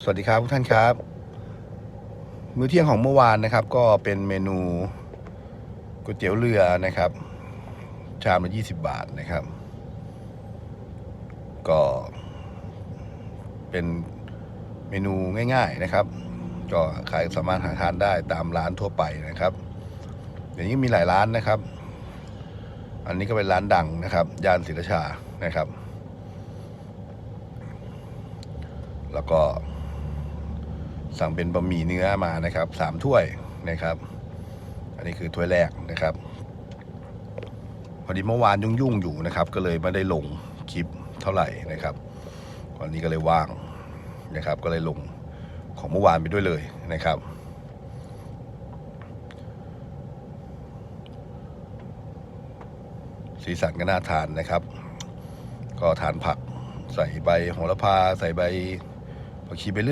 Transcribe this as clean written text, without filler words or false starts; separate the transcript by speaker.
Speaker 1: สวัสดีครับทุกท่านครับมื้อเที่ยงของเมื่อวานนะครับก็เป็นเมนูก๋วยเตี๋ยวเรือนะครับชามละ20 บาทนะครับก็เป็นเมนูง่ายๆนะครับก็ขายสามารถหาทานได้ตามร้านทั่วไปนะครับเดี๋ยวนี้มีหลายร้านนะครับอันนี้ก็เป็นร้านดังนะครับย่านศรีราชานะครับแล้วก็สั่งเป็นบะหมี่เนื้อมานะครับ3 ถ้วยนะครับอันนี้คือถ้วยแรกนะครับพอดีเมื่อวานยุ่งอยู่นะครับก็เลยไม่ได้ลงคลิปเท่าไหร่นะครับวันนี้ก็เลยว่างนะครับก็เลยลงของเมื่อวานไปด้วยเลยนะครับสีสันก็น่าทานนะครับก็ทานผักใส่ใบโหระพาใส่ใบผักชีไปเรื่อย